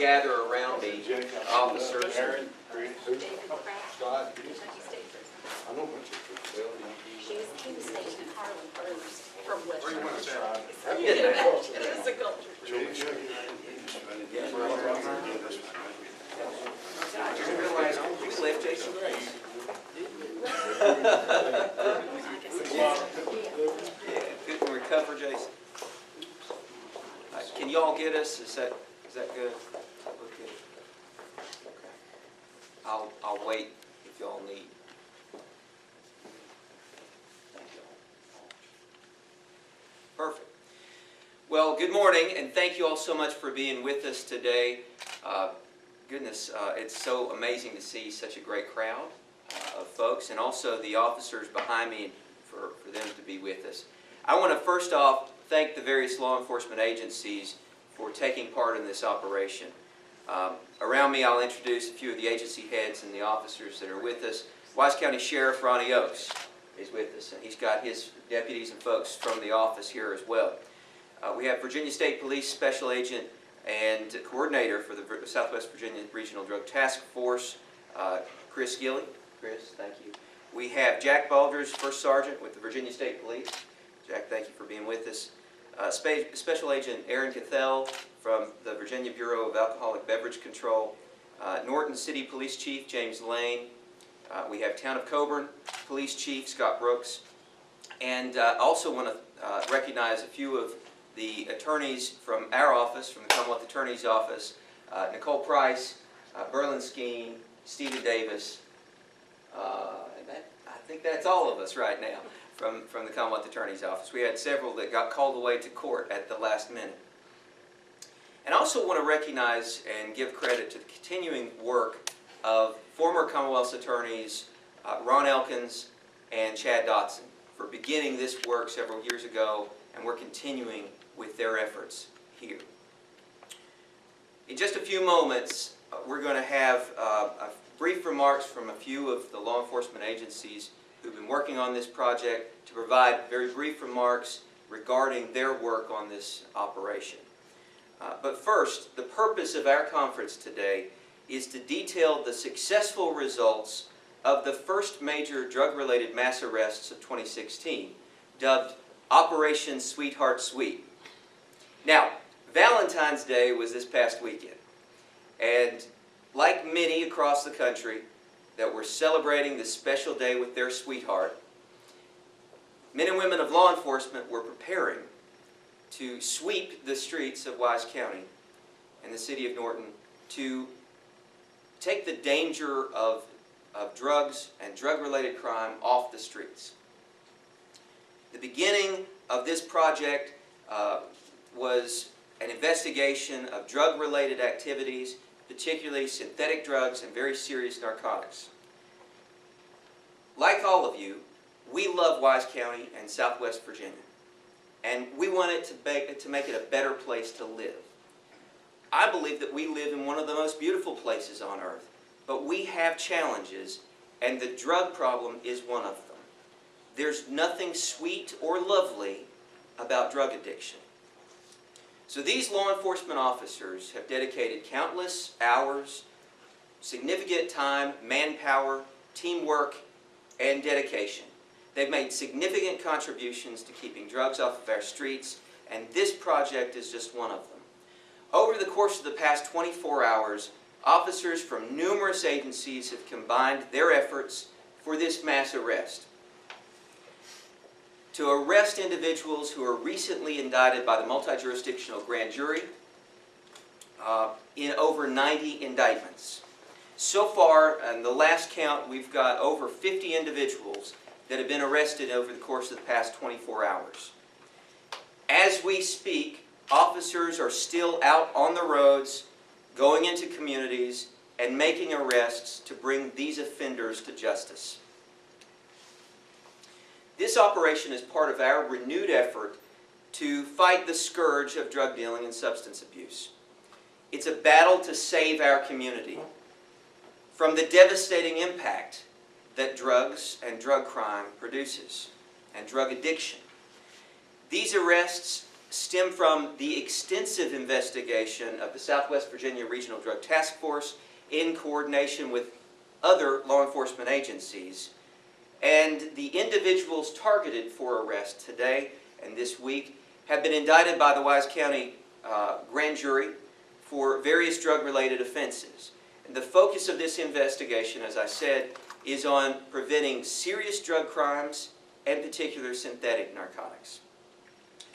gather around me, officers. Aaron, Scott. I know much of He was stationed in Harlem first, from West. Where you want to say? It is a culture. I just realized we left Jason Grace. Yeah, couldn't recover, Jason. Can y'all get us? Is that good? Okay. I'll wait if y'all need. Thank you. Perfect. Well, good morning, and thank you all so much for being with us today. It's so amazing to see such a great crowd of folks, and also the officers behind me for them to be with us. I want to first off thank the various law enforcement agencies for taking part in this operation. Around me, I'll introduce a few of the agency heads and the officers that are with us. Wise County Sheriff Ronnie Oakes is with us, and he's got his deputies and folks from the office here as well. We have Virginia State Police Special Agent and Coordinator for the Southwest Virginia Regional Drug Task Force, Chris Gilley. Chris, thank you. We have Jack Baldridge, First Sergeant with the Virginia State Police. Jack, thank you for being with us. Special Agent Aaron Cathell from the Virginia Bureau of Alcoholic Beverage Control. Norton City Police Chief James Lane. We have Town of Coburn Police Chief Scott Brooks. And also want to recognize a few of the attorneys from our office, from the Commonwealth Attorney's Office, Nicole Price, Berlin Skeen, Stephen Davis, I think that's all of us right now from the Commonwealth Attorney's Office. We had several that got called away to court at the last minute. And I also want to recognize and give credit to the continuing work of former Commonwealth attorneys Ron Elkins and Chad Dotson for beginning this work several years ago, and we're continuing with their efforts here. In just a few moments, we're going to have brief remarks from a few of the law enforcement agencies who've been working on this project to provide very brief remarks regarding their work on this operation. But first, the purpose of our conference today is to detail the successful results of the first major drug-related mass arrests of 2016, dubbed Operation Sweetheart Sweep. Now, Valentine's Day was this past weekend, and like many across the country that were celebrating this special day with their sweetheart, men and women of law enforcement were preparing to sweep the streets of Wise County and the City of Norton to take the danger of drugs and drug-related crime off the streets. The beginning of this project was an investigation of drug-related activities, particularly synthetic drugs and very serious narcotics. Like all of you, we love Wise County and Southwest Virginia, and we want it to make it a better place to live. I believe that we live in one of the most beautiful places on earth, but we have challenges, and the drug problem is one of them. There's nothing sweet or lovely about drug addiction. So these law enforcement officers have dedicated countless hours, significant time, manpower, teamwork, and dedication. They've made significant contributions to keeping drugs off of our streets, and this project is just one of them. Over the course of the past 24 hours, officers from numerous agencies have combined their efforts for this mass arrest. To arrest individuals who are recently indicted by the Multi-Jurisdictional Grand Jury in over 90 indictments. So far, in the last count, we've got over 50 individuals that have been arrested over the course of the past 24 hours. As we speak, officers are still out on the roads, going into communities, and making arrests to bring these offenders to justice. This operation is part of our renewed effort to fight the scourge of drug dealing and substance abuse. It's a battle to save our community from the devastating impact that drugs and drug crime produces, and drug addiction. These arrests stem from the extensive investigation of the Southwest Virginia Regional Drug Task Force in coordination with other law enforcement agencies. And the individuals targeted for arrest today and this week have been indicted by the Wise County Grand Jury for various drug-related offenses. And the focus of this investigation, as I said, is on preventing serious drug crimes, and particular synthetic narcotics.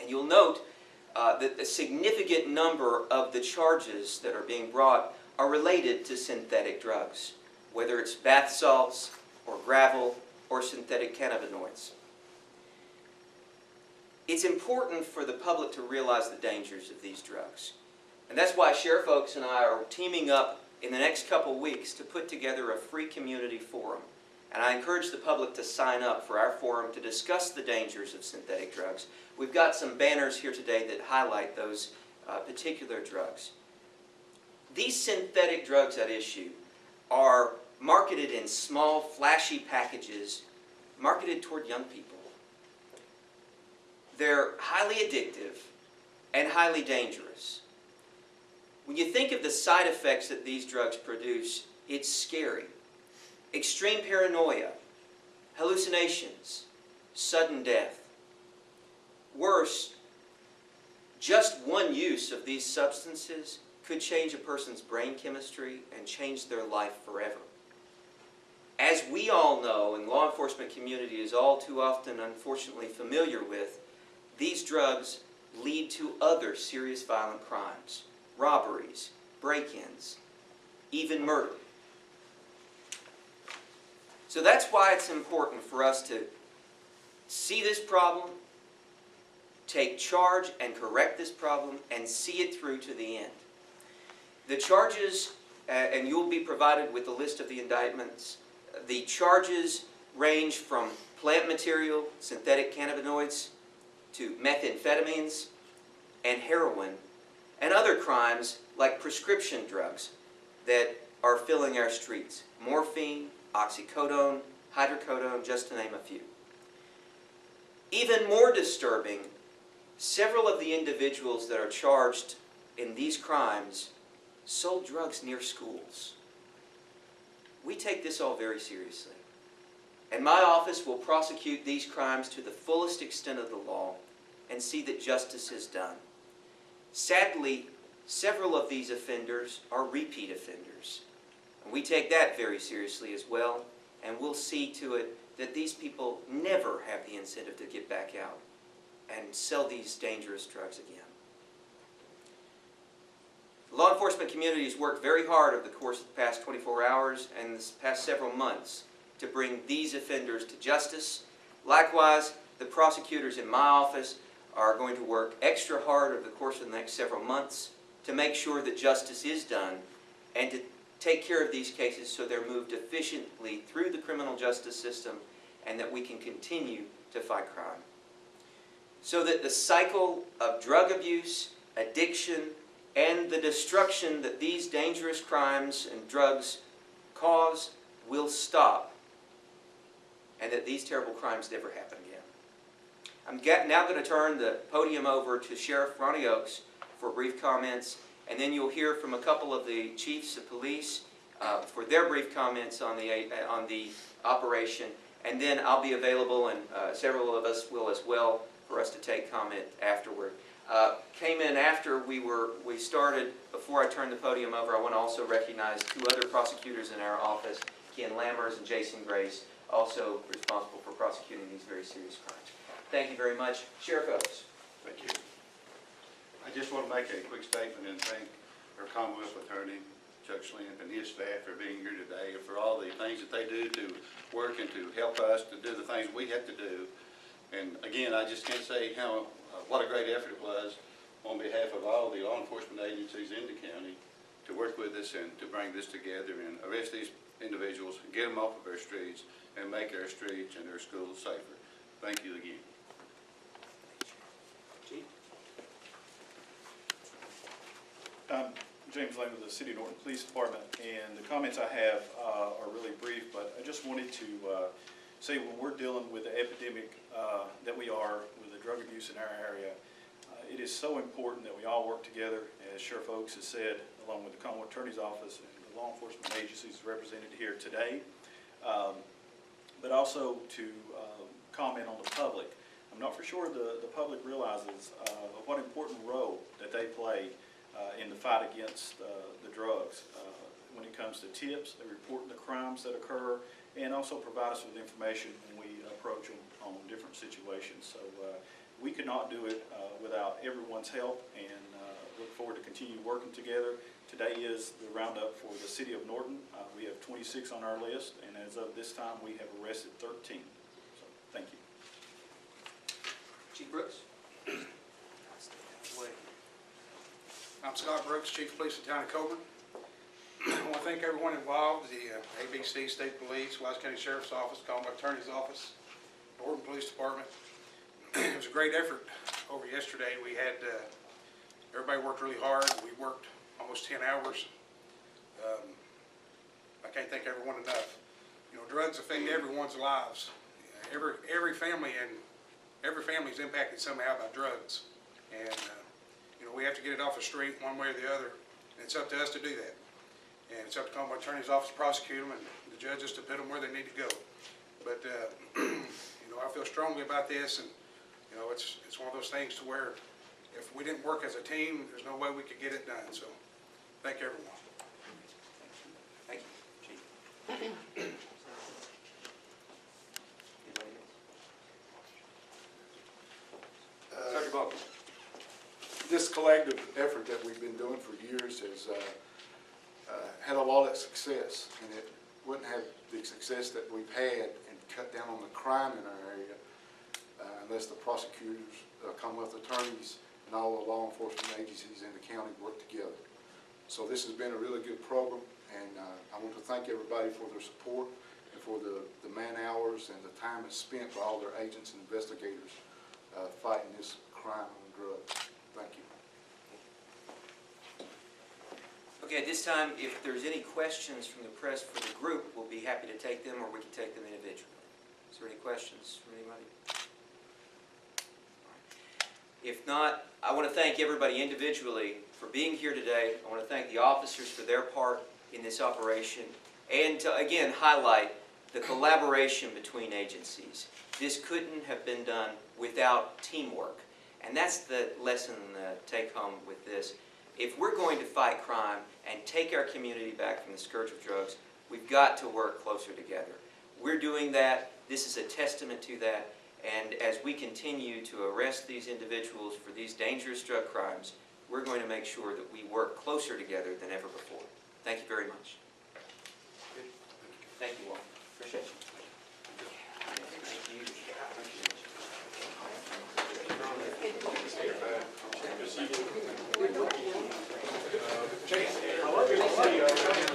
And you'll note that a significant number of the charges that are being brought are related to synthetic drugs, whether it's bath salts or gravel or synthetic cannabinoids. It's important for the public to realize the dangers of these drugs. And that's why Sheriff Oaks and I are teaming up in the next couple weeks to put together a free community forum. And I encourage the public to sign up for our forum to discuss the dangers of synthetic drugs. We've got some banners here today that highlight those particular drugs. These synthetic drugs at issue are marketed in small, flashy packages marketed toward young people. They're highly addictive and highly dangerous. When you think of the side effects that these drugs produce, it's scary. Extreme paranoia, hallucinations, sudden death. Worse, just one use of these substances could change a person's brain chemistry and change their life forever. As we all know, and law enforcement community is all too often unfortunately familiar with, these drugs lead to other serious violent crimes, robberies, break-ins, even murder. So that's why it's important for us to see this problem, take charge and correct this problem, and see it through to the end. The charges, and you'll be provided with a list of the indictments, the charges range from plant material, synthetic cannabinoids, to methamphetamines and heroin, and other crimes like prescription drugs that are filling our streets. Morphine, oxycodone, hydrocodone, just to name a few. Even more disturbing, several of the individuals that are charged in these crimes sold drugs near schools. We take this all very seriously. And my office will prosecute these crimes to the fullest extent of the law and see that justice is done. Sadly, several of these offenders are repeat offenders. And we take that very seriously as well, and we'll see to it that these people never have the incentive to get back out and sell these dangerous drugs again. The law enforcement community has worked very hard over the course of the past 24 hours and the past several months to bring these offenders to justice. Likewise, the prosecutors in my office are going to work extra hard over the course of the next several months to make sure that justice is done and to take care of these cases so they're moved efficiently through the criminal justice system and that we can continue to fight crime. So that the cycle of drug abuse, addiction, and the destruction that these dangerous crimes and drugs cause will stop, and that these terrible crimes never happen again. I'm now going to turn the podium over to Sheriff Ronnie Oaks for brief comments, and then you'll hear from a couple of the chiefs of police for their brief comments on the operation, and then I'll be available, and several of us will as well, for us to take comment afterward. Came in after we started. Before I turn the podium over, I want to also recognize two other prosecutors in our office, Ken Lammers and Jason Grace, also responsible for prosecuting these very serious crimes. Thank you very much. Sheriff Oaks. Thank you. I just want to make a quick statement and thank our Commonwealth attorney, Chuck Slemp, and his staff for being here today and for all the things that they do to work and to help us to do the things we have to do. And again, I just can't say what a great effort it was on behalf of all the law enforcement agencies in the county to work with us and to bring this together and arrest these individuals, get them off of our streets, and make our streets and our schools safer. Thank you again. James Lane with the City of Norton Police Department, and the comments I have are really brief, but I just wanted to say when we're dealing with the epidemic that we are with the drug abuse in our area, It is so important that we all work together, as Sheriff Oaks has said, along with the Commonwealth Attorney's Office and the law enforcement agencies represented here today, but also to comment on the public. I'm not for sure the public realizes what important role that they play in the fight against the drugs. When it comes to tips, they report the crimes that occur and also provide us with information when we approach them on different situations. So we could not do it without everyone's help, and look forward to continue working together. Today is the roundup for the City of Norton. We have 26 on our list, and as of this time, we have arrested 13. So thank you. Chief Brooks? I'm Scott Brooks, Chief of Police of the Town of Coburn. I want to thank everyone involved, the ABC, State Police, Wise County Sheriff's Office, Commonwealth Attorney's Office, Norton Police Department. It was a great effort over yesterday. We had, everybody worked really hard. We worked almost 10 hours. I can't thank everyone enough. You know, drugs affect everyone's lives. Every family is impacted somehow by drugs. And, you know, we have to get it off the street one way or the other. And it's up to us to do that. And it's up to Commonwealth Attorney's Office to prosecute them and the judges to put them where they need to go. But, you know, I feel strongly about this, and, you know, it's one of those things to where if we didn't work as a team, there's no way we could get it done. So, thank everyone. Thank you, Chief. Anybody else? Sergeant Balkin. This collective effort that we've been doing for years has had a lot of success, and it wouldn't have the success that we've had and cut down on the crime in our area unless the prosecutors, Commonwealth attorneys, and all the law enforcement agencies in the county work together. So this has been a really good program, and I want to thank everybody for their support and for the man hours and the time that's spent by all their agents and investigators fighting this crime on drugs. Thank you. Okay, at this time, if there's any questions from the press for the group, we'll be happy to take them, or we can take them individually. Is there any questions from anybody? If not, I want to thank everybody individually for being here today. I want to thank the officers for their part in this operation, and to again highlight the collaboration between agencies. This couldn't have been done without teamwork, and that's the lesson take home with this. If we're going to fight crime and take our community back from the scourge of drugs, we've got to work closer together. We're doing that. This is a testament to that. And as we continue to arrest these individuals for these dangerous drug crimes, we're going to make sure that we work closer together than ever before. Thank you very much. Thank you all. Appreciate you. Thank you.